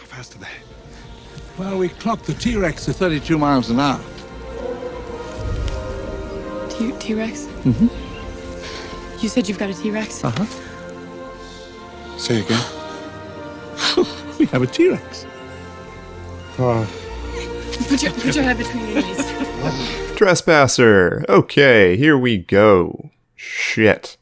fast are they? Well, we clocked the T-Rex at 32 miles an hour. T-Rex? Mm-hmm. You said you've got a T-Rex? Uh-huh. Say again. We have a T-Rex. Put your head between your knees. Trespasser. Okay, here we go. Shit.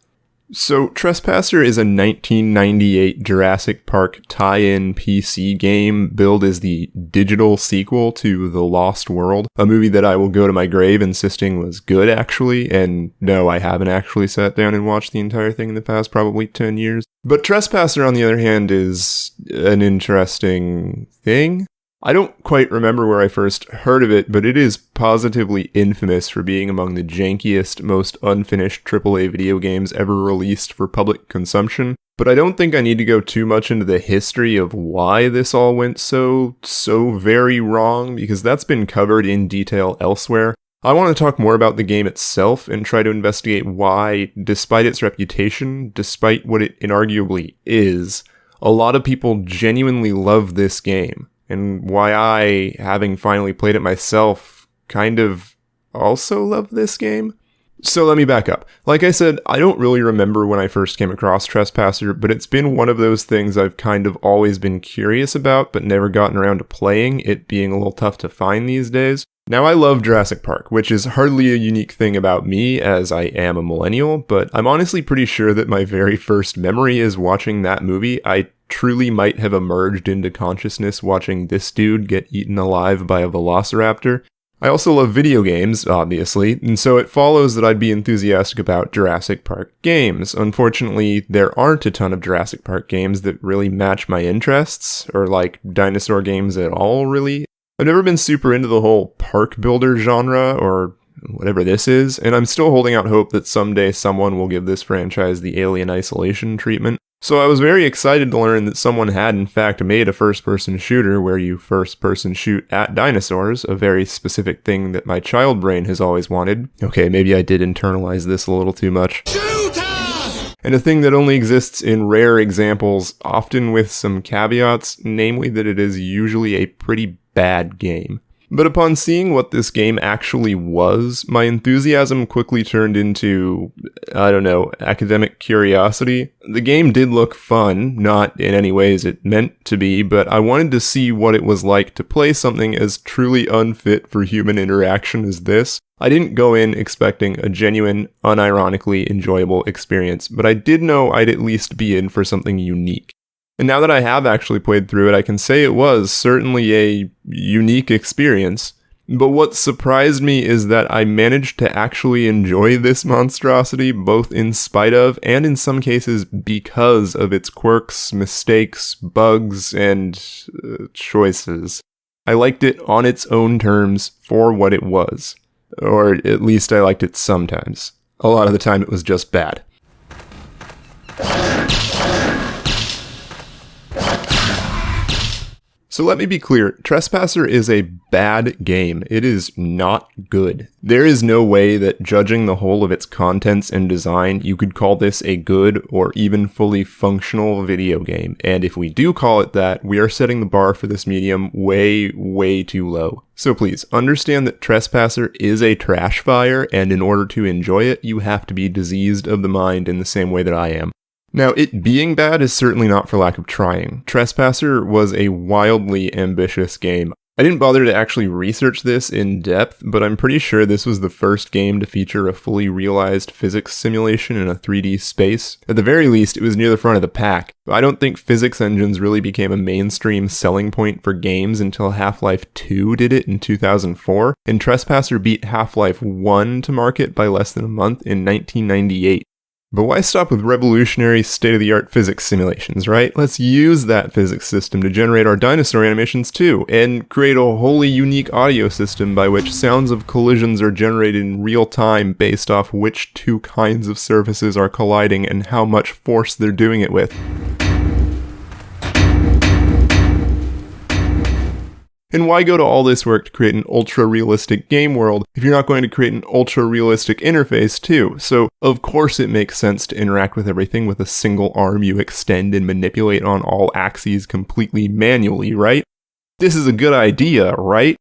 So, Trespasser is a 1998 Jurassic Park tie-in PC game billed as the digital sequel to The Lost World, a movie that I will go to my grave insisting was good, actually, and no, I haven't actually sat down and watched the entire thing in the past probably 10 years. But Trespasser, on the other hand, is an interesting thing. I don't quite remember where I first heard of it, but it is positively infamous for being among the jankiest, most unfinished AAA video games ever released for public consumption. But I don't think I need to go too much into the history of why this all went so very wrong, because that's been covered in detail elsewhere. I want to talk more about the game itself and try to investigate why, despite its reputation, despite what it inarguably is, a lot of people genuinely love this game. And why I, having finally played it myself, kind of also love this game. So let me back up. Like I said, I don't really remember when I first came across Trespasser, but it's been one of those things I've kind of always been curious about, but never gotten around to playing, it being a little tough to find these days. Now, I love Jurassic Park, which is hardly a unique thing about me, as I am a millennial, but I'm honestly pretty sure that my very first memory is watching that movie. I truly might have emerged into consciousness watching this dude get eaten alive by a velociraptor. I also love video games, obviously, and so it follows that I'd be enthusiastic about Jurassic Park games. Unfortunately, there aren't a ton of Jurassic Park games that really match my interests, or like dinosaur games at all, really. I've never been super into the whole park builder genre, or whatever this is, and I'm still holding out hope that someday someone will give this franchise the Alien Isolation treatment. So I was very excited to learn that someone had in fact made a first-person shooter where you first-person shoot at dinosaurs, a very specific thing that my child brain has always wanted. Okay, maybe I did internalize this a little too much. And a thing that only exists in rare examples, often with some caveats, namely that it is usually a pretty bad game. But upon seeing what this game actually was, my enthusiasm quickly turned into, academic curiosity. The game did look fun, not in any ways it meant to be, but I wanted to see what it was like to play something as truly unfit for human interaction as this. I didn't go in expecting a genuine, unironically enjoyable experience, but I did know I'd at least be in for something unique. And now that I have actually played through it, I can say it was certainly a unique experience. But what surprised me is that I managed to actually enjoy this monstrosity, both in spite of, and in some cases because of its quirks, mistakes, bugs, and choices. I liked it on its own terms for what it was. Or at least I liked it sometimes. A lot of the time it was just bad. So let me be clear, Trespasser is a bad game. It is not good. There is no way that judging the whole of its contents and design, you could call this a good or even fully functional video game. And if we do call it that, we are setting the bar for this medium way too low. So please, understand that Trespasser is a trash fire, and in order to enjoy it, you have to be diseased of the mind in the same way that I am. Now, it being bad is certainly not for lack of trying. Trespasser was a wildly ambitious game. I didn't bother to actually research this in depth, but I'm pretty sure this was the first game to feature a fully realized physics simulation in a 3D space. At the very least, it was near the front of the pack. I don't think physics engines really became a mainstream selling point for games until Half-Life 2 did it in 2004, and Trespasser beat Half-Life 1 to market by less than a month in 1998. But why stop with revolutionary state-of-the-art physics simulations, right? Let's use that physics system to generate our dinosaur animations too, and create a wholly unique audio system by which sounds of collisions are generated in real time based off which two kinds of surfaces are colliding and how much force they're doing it with. And why go to all this work to create an ultra-realistic game world if you're not going to create an ultra-realistic interface too? So, of course it makes sense to interact with everything with a single arm you extend and manipulate on all axes completely manually, right? This is a good idea, right?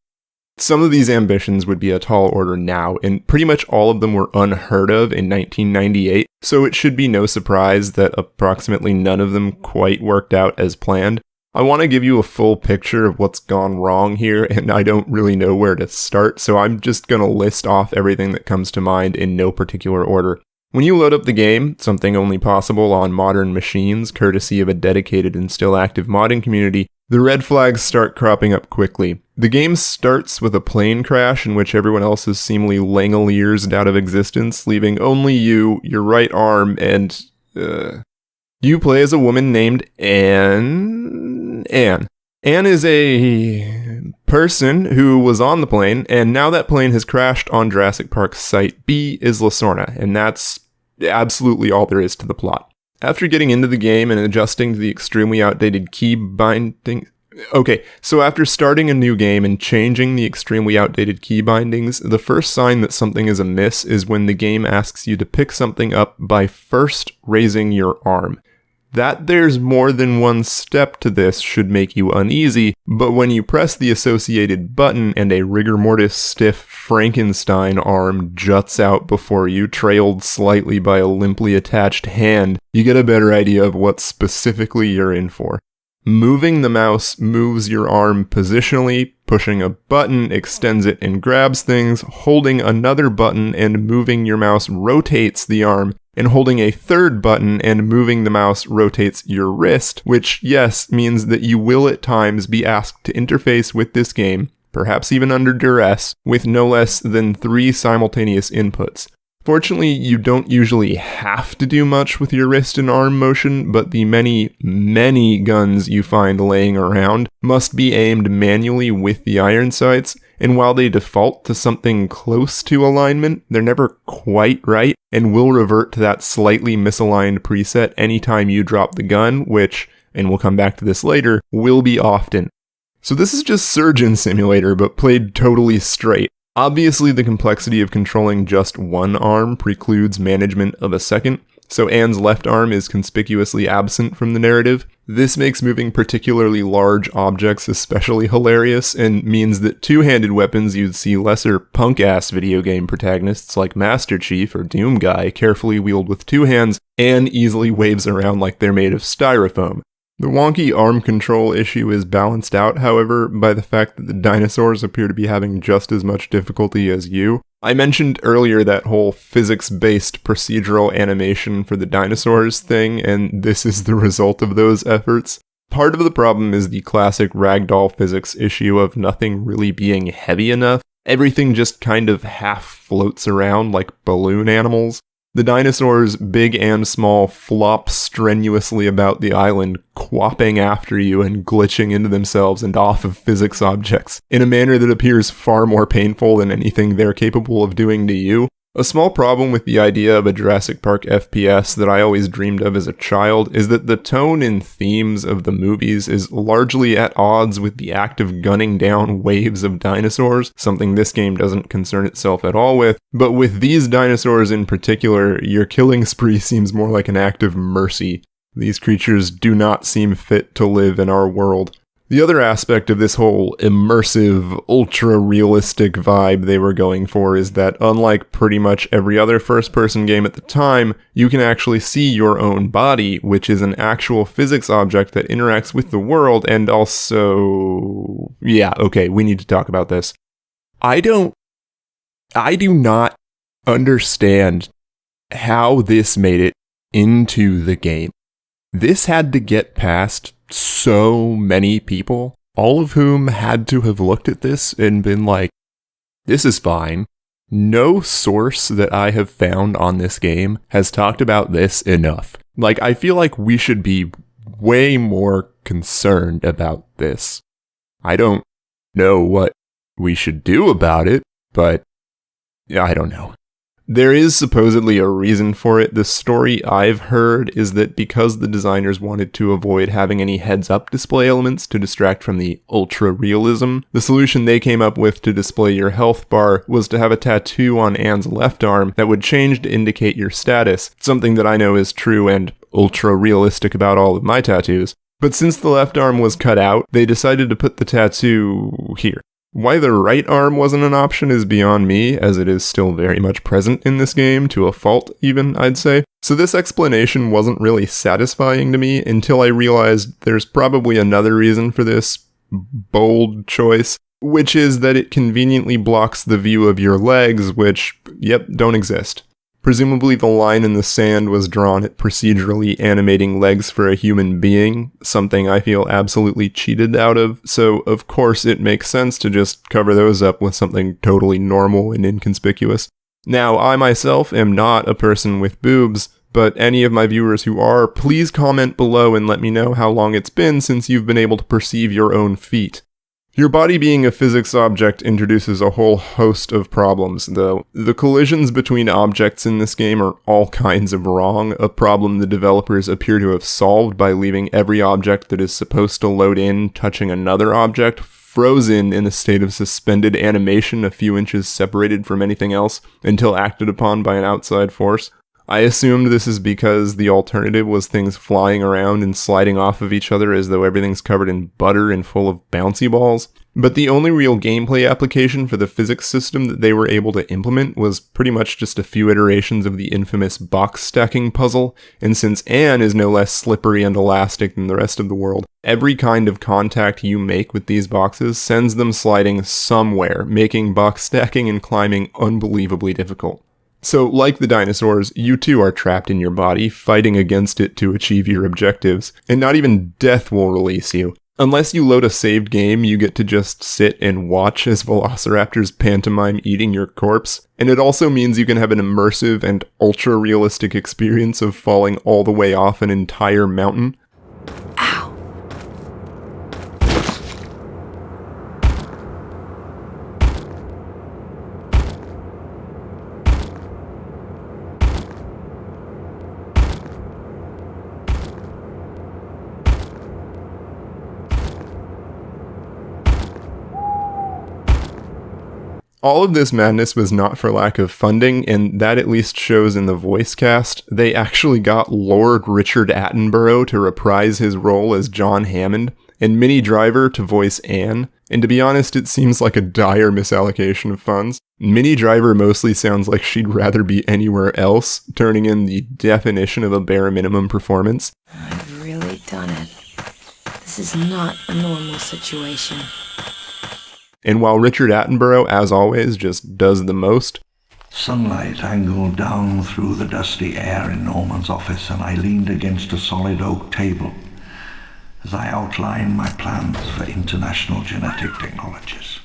Some of these ambitions would be a tall order now, and pretty much all of them were unheard of in 1998, so it should be no surprise that approximately none of them quite worked out as planned. I want to give you a full picture of what's gone wrong here, and I don't really know where to start, so I'm just going to list off everything that comes to mind in no particular order. When you load up the game, something only possible on modern machines, courtesy of a dedicated and still active modding community, the red flags start cropping up quickly. The game starts with a plane crash in which everyone else is seemingly Langoliers out of existence, leaving only you, your right arm, and, you play as a woman named Anne. Anne is a person who was on the plane, and now that plane has crashed on Jurassic Park's Site B is Lasorna, and that's absolutely all there is to the plot. After getting into the game and adjusting to the extremely outdated key binding... Okay, so after starting a new game and changing the extremely outdated key bindings, the first sign that something is amiss is when the game asks you to pick something up by first raising your arm. That there's more than one step to this should make you uneasy, but when you press the associated button and a rigor mortis stiff Frankenstein arm juts out before you, trailed slightly by a limply attached hand, you get a better idea of what specifically you're in for. Moving the mouse moves your arm positionally, pushing a button extends it and grabs things, holding another button and moving your mouse rotates the arm, and holding a third button and moving the mouse rotates your wrist, which, yes, means that you will at times be asked to interface with this game, perhaps even under duress, with no less than 3 simultaneous inputs. Fortunately, you don't usually have to do much with your wrist and arm motion, but the many, many guns you find laying around must be aimed manually with the iron sights, and while they default to something close to alignment, they're never quite right, and will revert to that slightly misaligned preset anytime you drop the gun, which, and we'll come back to this later, will be often. So this is just Surgeon Simulator, but played totally straight. Obviously, the complexity of controlling just one arm precludes management of a second, so Anne's left arm is conspicuously absent from the narrative. This makes moving particularly large objects especially hilarious, and means that two-handed weapons you'd see lesser punk-ass video game protagonists like Master Chief or Doom Guy carefully wield with two hands, Anne easily waves around like they're made of styrofoam. The wonky arm control issue is balanced out, however, by the fact that the dinosaurs appear to be having just as much difficulty as you. I mentioned earlier that whole physics-based procedural animation for the dinosaurs thing, and this is the result of those efforts. Part of the problem is the classic ragdoll physics issue of nothing really being heavy enough. Everything just kind of half floats around like balloon animals. The dinosaurs, big and small, flop strenuously about the island, quapping after you and glitching into themselves and off of physics objects, in a manner that appears far more painful than anything they're capable of doing to you. A small problem with the idea of a Jurassic Park FPS that I always dreamed of as a child is that the tone and themes of the movies is largely at odds with the act of gunning down waves of dinosaurs, something this game doesn't concern itself at all with, but with these dinosaurs in particular, your killing spree seems more like an act of mercy. These creatures do not seem fit to live in our world. The other aspect of this whole immersive, ultra-realistic vibe they were going for is that unlike pretty much every other first-person game at the time, you can actually see your own body, which is an actual physics object that interacts with the world, and also... Yeah, okay, we need to talk about this. I do not understand how this made it into the game. This had to get past so many people, all of whom had to have looked at this and been like, this is fine. No source that I have found on this game has talked about this enough. Like, I feel like we should be way more concerned about this. I don't know what we should do about it, but I don't know. There is supposedly a reason for it. The story I've heard is that because the designers wanted to avoid having any heads-up display elements to distract from the ultra-realism, the solution they came up with to display your health bar was to have a tattoo on Anne's left arm that would change to indicate your status, something that I know is true and ultra-realistic about all of my tattoos. But since the left arm was cut out, they decided to put the tattoo here. Why the right arm wasn't an option is beyond me, as it is still very much present in this game, to a fault even, I'd say. So this explanation wasn't really satisfying to me until I realized there's probably another reason for this bold choice, which is that it conveniently blocks the view of your legs, which, yep, don't exist. Presumably the line in the sand was drawn at procedurally animating legs for a human being, something I feel absolutely cheated out of, so of course it makes sense to just cover those up with something totally normal and inconspicuous. Now, I myself am not a person with boobs, but any of my viewers who are, please comment below and let me know how long it's been since you've been able to perceive your own feet. Your body being a physics object introduces a whole host of problems, though. The collisions between objects in this game are all kinds of wrong, a problem the developers appear to have solved by leaving every object that is supposed to load in touching another object frozen in a state of suspended animation a few inches separated from anything else until acted upon by an outside force. I assumed this is because the alternative was things flying around and sliding off of each other as though everything's covered in butter and full of bouncy balls. But the only real gameplay application for the physics system that they were able to implement was pretty much just a few iterations of the infamous box stacking puzzle, and since Anne is no less slippery and elastic than the rest of the world, every kind of contact you make with these boxes sends them sliding somewhere, making box stacking and climbing unbelievably difficult. So, like the dinosaurs, you too are trapped in your body, fighting against it to achieve your objectives, and not even death will release you. Unless you load a saved game, you get to just sit and watch as velociraptors pantomime eating your corpse, and it also means you can have an immersive and ultra-realistic experience of falling all the way off an entire mountain. Ow. All of this madness was not for lack of funding, and that at least shows in the voice cast. They actually got Lord Richard Attenborough to reprise his role as John Hammond, and Minnie Driver to voice Anne, and to be honest, it seems like a dire misallocation of funds. Minnie Driver mostly sounds like she'd rather be anywhere else, turning in the definition of a bare minimum performance. I've really done it. This is not a normal situation. And while Richard Attenborough, as always, just does the most. Sunlight angled down through the dusty air in Norman's office, and I leaned against a solid oak table as I outlined my plans for international genetic technologies.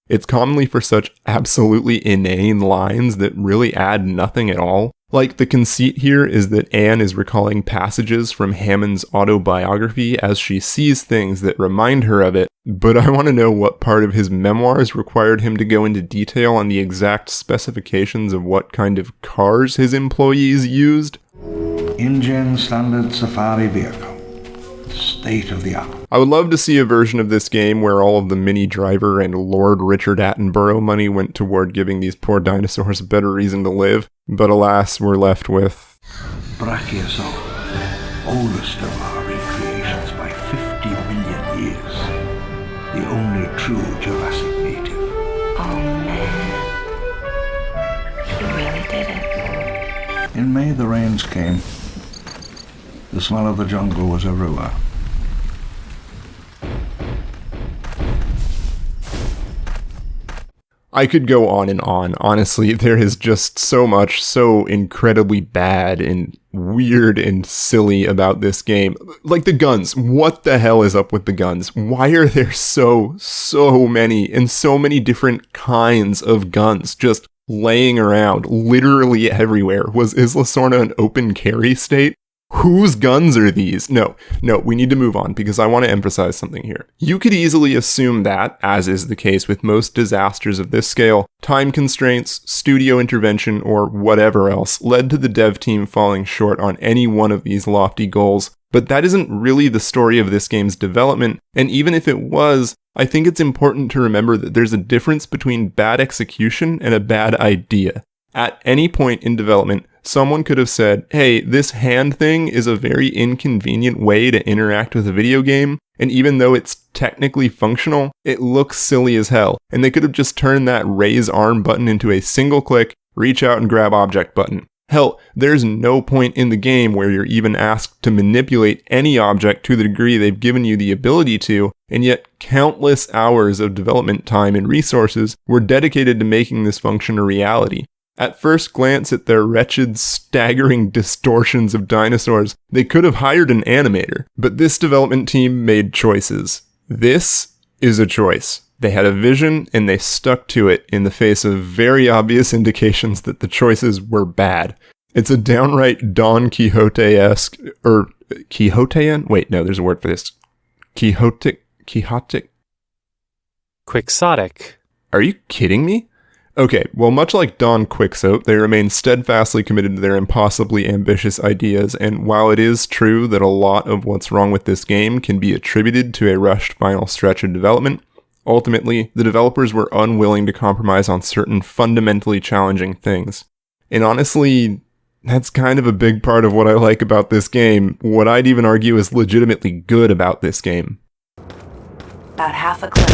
It's commonly for such absolutely inane lines that really add nothing at all. Like, the conceit here is that Anne is recalling passages from Hammond's autobiography as she sees things that remind her of it, but I want to know what part of his memoirs required him to go into detail on the exact specifications of what kind of cars his employees used. InGen standard safari vehicle. State of the art. I would love to see a version of this game where all of the Minnie Driver and Lord Richard Attenborough money went toward giving these poor dinosaurs a better reason to live, but alas, we're left with Brachiosaur, oldest of our recreations by 50 million years. The only true Jurassic native. Oh man. You really did it. In May the rains came. The smell of the jungle was everywhere. I could go on and on. Honestly, there is just so much so incredibly bad and weird and silly about this game. Like the guns. What the hell is up with the guns? Why are there so many and so many different kinds of guns just laying around literally everywhere? Was Isla Sorna an open carry state? Whose guns are these? No, we need to move on because I want to emphasize something here. You could easily assume that, as is the case with most disasters of this scale, time constraints, studio intervention, or whatever else led to the dev team falling short on any one of these lofty goals. But that isn't really the story of this game's development, and even if it was, I think it's important to remember that there's a difference between bad execution and a bad idea. At any point in development, someone could have said, hey, this hand thing is a very inconvenient way to interact with a video game, and even though it's technically functional, it looks silly as hell, and they could have just turned that raise arm button into a single click, reach out and grab object button. Hell, there's no point in the game where you're even asked to manipulate any object to the degree they've given you the ability to, and yet countless hours of development time and resources were dedicated to making this function a reality. At first glance at their wretched, staggering distortions of dinosaurs, they could have hired an animator, but this development team made choices. This is a choice. They had a vision and they stuck to it in the face of very obvious indications that the choices were bad. It's a downright Don Quixote-esque, or Quixotean? Wait, no, there's a word for this. Quixotic? Quixotic. Are you kidding me? Okay, well, much like Don Quixote, they remain steadfastly committed to their impossibly ambitious ideas, and while it is true that a lot of what's wrong with this game can be attributed to a rushed final stretch of development, ultimately, the developers were unwilling to compromise on certain fundamentally challenging things. And honestly, that's kind of a big part of what I like about this game, what I'd even argue is legitimately good about this game. About half a click.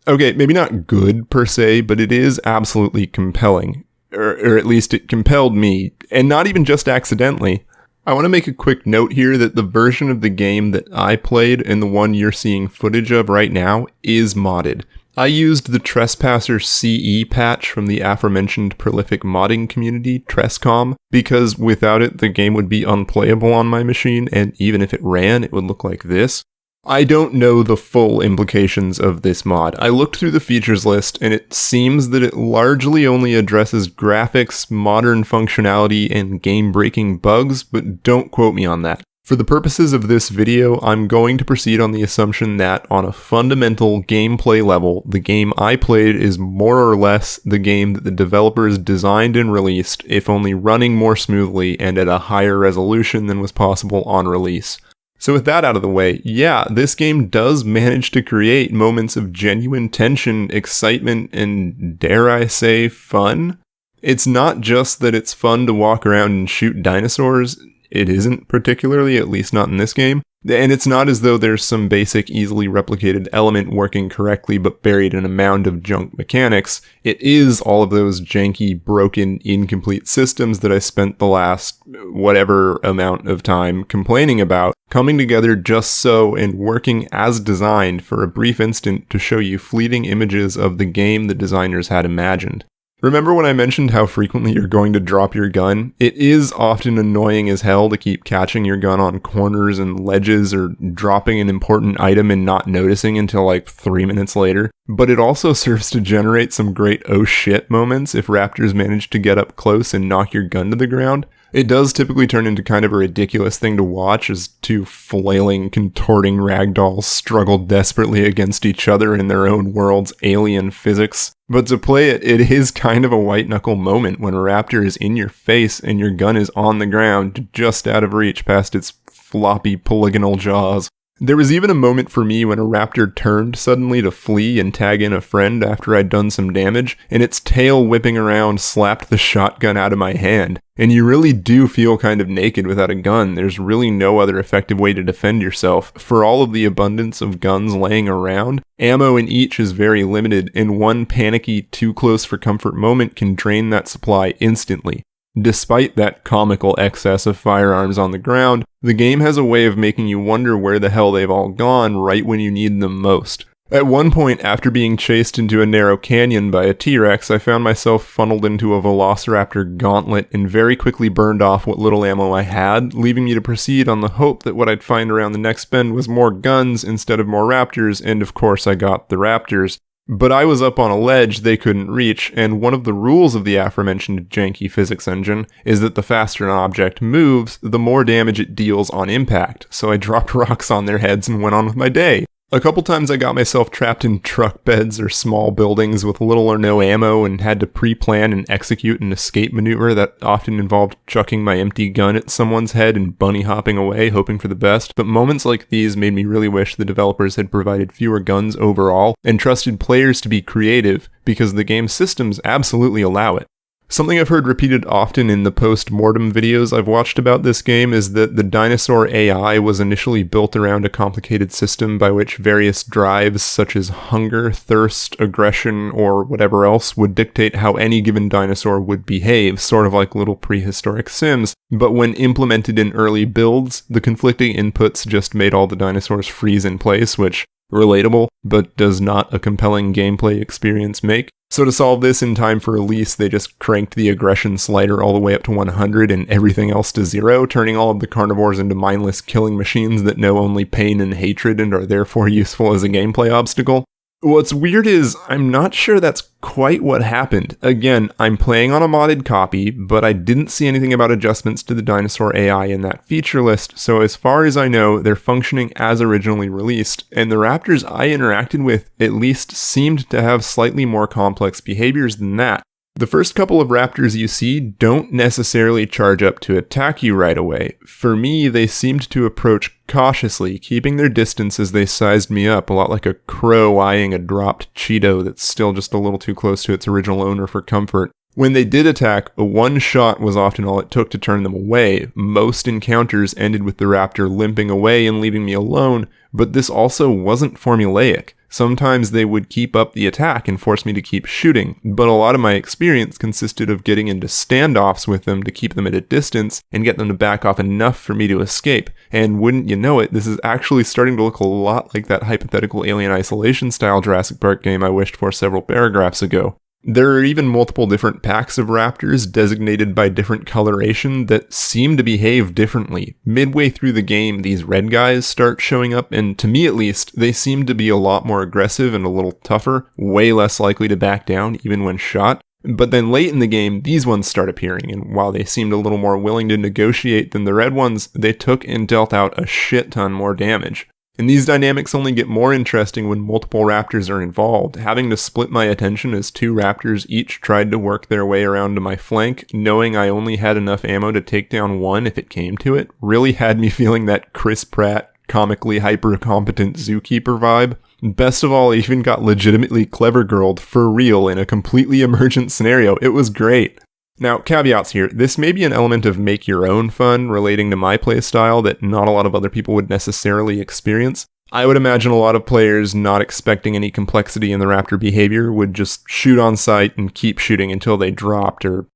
Okay, maybe not good per se, but it is absolutely compelling. Or at least it compelled me, and not even just accidentally. I want to make a quick note here that the version of the game that I played and the one you're seeing footage of right now is modded. I used the Trespasser CE patch from the aforementioned prolific modding community, Trescom, because without it the game would be unplayable on my machine, and even if it ran, it would look like this. I don't know the full implications of this mod. I looked through the features list, and it seems that it largely only addresses graphics, modern functionality, and game-breaking bugs, but don't quote me on that. For the purposes of this video, I'm going to proceed on the assumption that, on a fundamental gameplay level, the game I played is more or less the game that the developers designed and released, if only running more smoothly and at a higher resolution than was possible on release. So with that out of the way, yeah, this game does manage to create moments of genuine tension, excitement, and dare I say, fun. It's not just that it's fun to walk around and shoot dinosaurs. It isn't particularly, at least not in this game. And it's not as though there's some basic, easily replicated element working correctly but buried in a mound of junk mechanics. It is all of those janky, broken, incomplete systems that I spent the last whatever amount of time complaining about, coming together just so and working as designed for a brief instant to show you fleeting images of the game the designers had imagined. Remember when I mentioned how frequently you're going to drop your gun? It is often annoying as hell to keep catching your gun on corners and ledges or dropping an important item and not noticing until like 3 minutes later. But it also serves to generate some great oh shit moments if raptors manage to get up close and knock your gun to the ground. It does typically turn into kind of a ridiculous thing to watch as two flailing, contorting ragdolls struggle desperately against each other in their own world's alien physics. But to play it, it is kind of a white-knuckle moment when a raptor is in your face and your gun is on the ground, just out of reach past its floppy polygonal jaws. There was even a moment for me when a raptor turned suddenly to flee and tag in a friend after I'd done some damage, and its tail whipping around slapped the shotgun out of my hand. And you really do feel kind of naked without a gun. There's really no other effective way to defend yourself. For all of the abundance of guns laying around, ammo in each is very limited, and one panicky, too close for comfort moment can drain that supply instantly. Despite that comical excess of firearms on the ground, the game has a way of making you wonder where the hell they've all gone right when you need them most. At one point, after being chased into a narrow canyon by a T-Rex, I found myself funneled into a Velociraptor gauntlet and very quickly burned off what little ammo I had, leaving me to proceed on the hope that what I'd find around the next bend was more guns instead of more raptors, and of course I got the raptors. But I was up on a ledge they couldn't reach, and one of the rules of the aforementioned janky physics engine is that the faster an object moves, the more damage it deals on impact, so I dropped rocks on their heads and went on with my day. A couple times I got myself trapped in truck beds or small buildings with little or no ammo and had to pre-plan and execute an escape maneuver that often involved chucking my empty gun at someone's head and bunny hopping away, hoping for the best. But moments like these made me really wish the developers had provided fewer guns overall and trusted players to be creative, because the game's systems absolutely allow it. Something I've heard repeated often in the post-mortem videos I've watched about this game is that the dinosaur AI was initially built around a complicated system by which various drives such as hunger, thirst, aggression, or whatever else would dictate how any given dinosaur would behave, sort of like little prehistoric Sims. But when implemented in early builds, the conflicting inputs just made all the dinosaurs freeze in place, which, relatable, but does not a compelling gameplay experience make. So to solve this in time for release, they just cranked the aggression slider all the way up to 100 and everything else to 0, turning all of the carnivores into mindless killing machines that know only pain and hatred and are therefore useful as a gameplay obstacle. What's weird is, I'm not sure that's quite what happened. Again, I'm playing on a modded copy, but I didn't see anything about adjustments to the dinosaur AI in that feature list, so as far as I know, they're functioning as originally released, and the raptors I interacted with at least seemed to have slightly more complex behaviors than that. The first couple of raptors you see don't necessarily charge up to attack you right away. For me, they seemed to approach cautiously, keeping their distance as they sized me up, a lot like a crow eyeing a dropped Cheeto that's still just a little too close to its original owner for comfort. When they did attack, one shot was often all it took to turn them away. Most encounters ended with the raptor limping away and leaving me alone, but this also wasn't formulaic. Sometimes they would keep up the attack and force me to keep shooting, but a lot of my experience consisted of getting into standoffs with them to keep them at a distance and get them to back off enough for me to escape. And wouldn't you know it, this is actually starting to look a lot like that hypothetical Alien Isolation style Jurassic Park game I wished for several paragraphs ago. There are even multiple different packs of raptors designated by different coloration that seem to behave differently. Midway through the game, these red guys start showing up, and to me at least, they seem to be a lot more aggressive and a little tougher, way less likely to back down even when shot. But then late in the game, these ones start appearing, and while they seemed a little more willing to negotiate than the red ones, they took and dealt out a shit ton more damage. And these dynamics only get more interesting when multiple raptors are involved. Having to split my attention as two raptors each tried to work their way around to my flank, knowing I only had enough ammo to take down one if it came to it, really had me feeling that Chris Pratt, comically hyper-competent zookeeper vibe. Best of all, I even got legitimately clever girled for real in a completely emergent scenario. It was great. Now, caveats here, this may be an element of make-your-own fun relating to my playstyle that not a lot of other people would necessarily experience. I would imagine a lot of players not expecting any complexity in the raptor behavior would just shoot on sight and keep shooting until they dropped or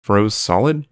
froze solid.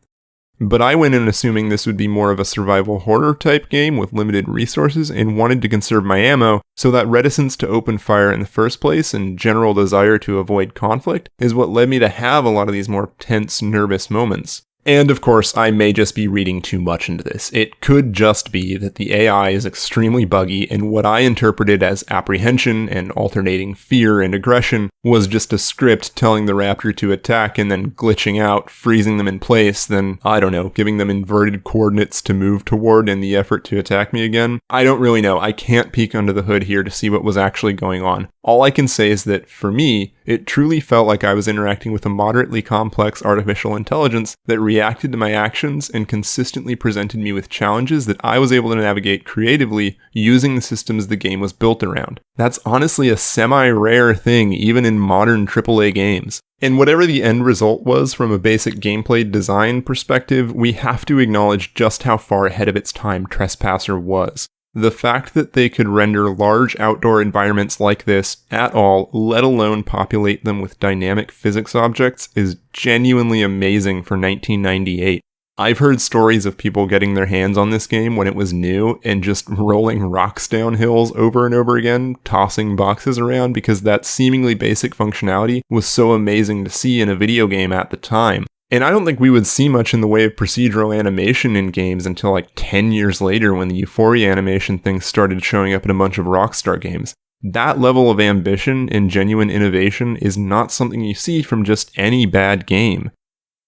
But I went in assuming this would be more of a survival horror type game with limited resources and wanted to conserve my ammo, so that reticence to open fire in the first place and general desire to avoid conflict is what led me to have a lot of these more tense, nervous moments. And of course, I may just be reading too much into this. It could just be that the AI is extremely buggy, and what I interpreted as apprehension and alternating fear and aggression was just a script telling the raptor to attack and then glitching out, freezing them in place, then, I don't know, giving them inverted coordinates to move toward in the effort to attack me again. I don't really know. I can't peek under the hood here to see what was actually going on. All I can say is that, for me, it truly felt like I was interacting with a moderately complex artificial intelligence that reacted to my actions and consistently presented me with challenges that I was able to navigate creatively using the systems the game was built around. That's honestly a semi-rare thing even in modern AAA games. And whatever the end result was from a basic gameplay design perspective, we have to acknowledge just how far ahead of its time Trespasser was. The fact that they could render large outdoor environments like this at all, let alone populate them with dynamic physics objects, is genuinely amazing for 1998. I've heard stories of people getting their hands on this game when it was new and just rolling rocks down hills over and over again, tossing boxes around because that seemingly basic functionality was so amazing to see in a video game at the time. And I don't think we would see much in the way of procedural animation in games until like 10 years later when the Euphoria animation thing started showing up in a bunch of Rockstar games. That level of ambition and genuine innovation is not something you see from just any bad game.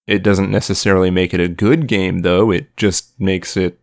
It doesn't necessarily make it a good game, though. It just makes it,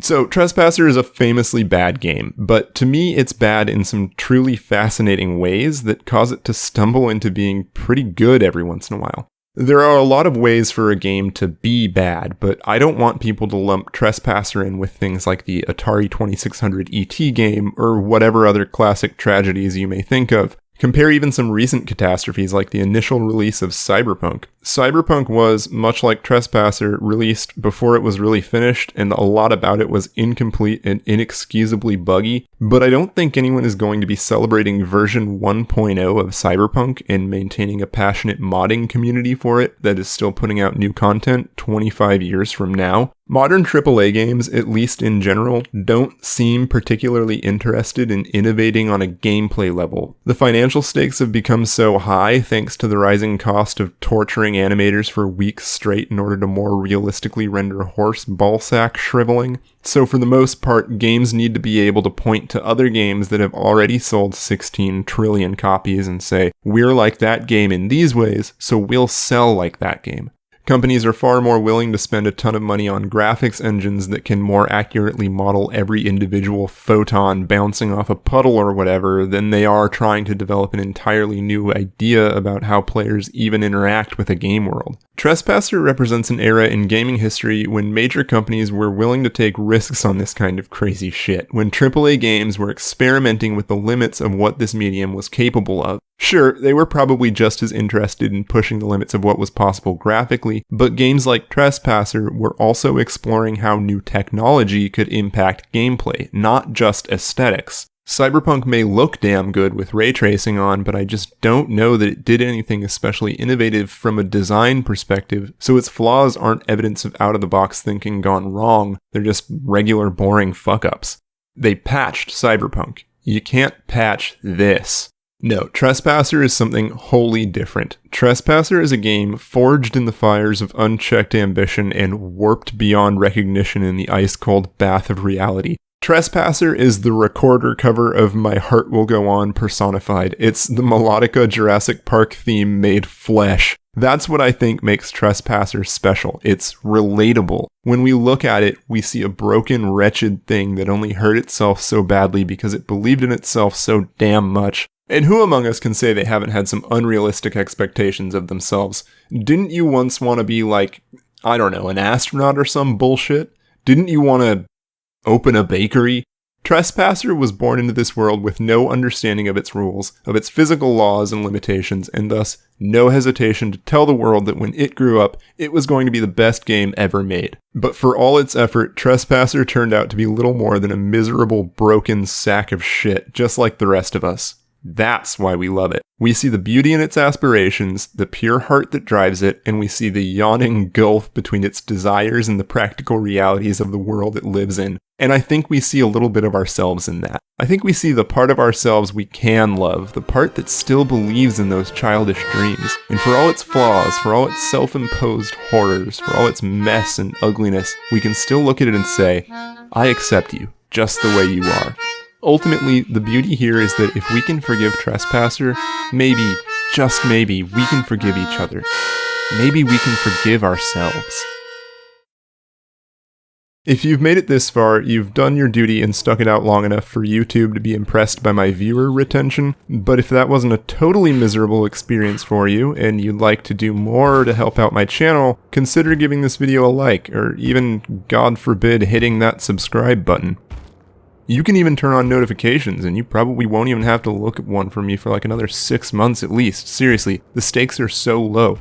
So, Trespasser is a famously bad game, but to me it's bad in some truly fascinating ways that cause it to stumble into being pretty good every once in a while. There are a lot of ways for a game to be bad, but I don't want people to lump Trespasser in with things like the Atari 2600 ET game or whatever other classic tragedies you may think of. Compare even some recent catastrophes like the initial release of Cyberpunk. Cyberpunk was, much like Trespasser, released before it was really finished, and a lot about it was incomplete and inexcusably buggy, but I don't think anyone is going to be celebrating version 1.0 of Cyberpunk and maintaining a passionate modding community for it that is still putting out new content 25 years from now. Modern AAA games, at least in general, don't seem particularly interested in innovating on a gameplay level. The financial stakes have become so high thanks to the rising cost of torturing animators for weeks straight in order to more realistically render horse ballsack shriveling. So for the most part, games need to be able to point to other games that have already sold 16 trillion copies and say, we're like that game in these ways, so we'll sell like that game. Companies are far more willing to spend a ton of money on graphics engines that can more accurately model every individual photon bouncing off a puddle or whatever than they are trying to develop an entirely new idea about how players even interact with a game world. Trespasser represents an era in gaming history when major companies were willing to take risks on this kind of crazy shit, when AAA games were experimenting with the limits of what this medium was capable of. Sure, they were probably just as interested in pushing the limits of what was possible graphically, but games like Trespasser were also exploring how new technology could impact gameplay, not just aesthetics. Cyberpunk may look damn good with ray tracing on, but I just don't know that it did anything especially innovative from a design perspective, so its flaws aren't evidence of out-of-the-box thinking gone wrong, they're just regular boring fuck-ups. They patched Cyberpunk. You can't patch this. No, Trespasser is something wholly different. Trespasser is a game forged in the fires of unchecked ambition and warped beyond recognition in the ice-cold bath of reality. Trespasser is the recorder cover of My Heart Will Go On personified. It's the Melodica Jurassic Park theme made flesh. That's what I think makes Trespasser special. It's relatable. When we look at it, we see a broken, wretched thing that only hurt itself so badly because it believed in itself so damn much. And who among us can say they haven't had some unrealistic expectations of themselves? Didn't you once want to be like, I don't know, an astronaut or some bullshit? Didn't you want to open a bakery? Trespasser was born into this world with no understanding of its rules, of its physical laws and limitations, and thus no hesitation to tell the world that when it grew up, it was going to be the best game ever made. But for all its effort, Trespasser turned out to be little more than a miserable, broken sack of shit, just like the rest of us. That's why we love it. We see the beauty in its aspirations, the pure heart that drives it, and we see the yawning gulf between its desires and the practical realities of the world it lives in. And I think we see a little bit of ourselves in that. I think we see the part of ourselves we can love, the part that still believes in those childish dreams. And for all its flaws, for all its self-imposed horrors, for all its mess and ugliness, we can still look at it and say, I accept you, just the way you are. Ultimately, the beauty here is that if we can forgive Trespasser, maybe, just maybe, we can forgive each other. Maybe we can forgive ourselves. If you've made it this far, you've done your duty and stuck it out long enough for YouTube to be impressed by my viewer retention, but if that wasn't a totally miserable experience for you, and you'd like to do more to help out my channel, consider giving this video a like, or even, God forbid, hitting that subscribe button. You can even turn on notifications, and you probably won't even have to look at one from me for like another 6 months at least. Seriously, the stakes are so low.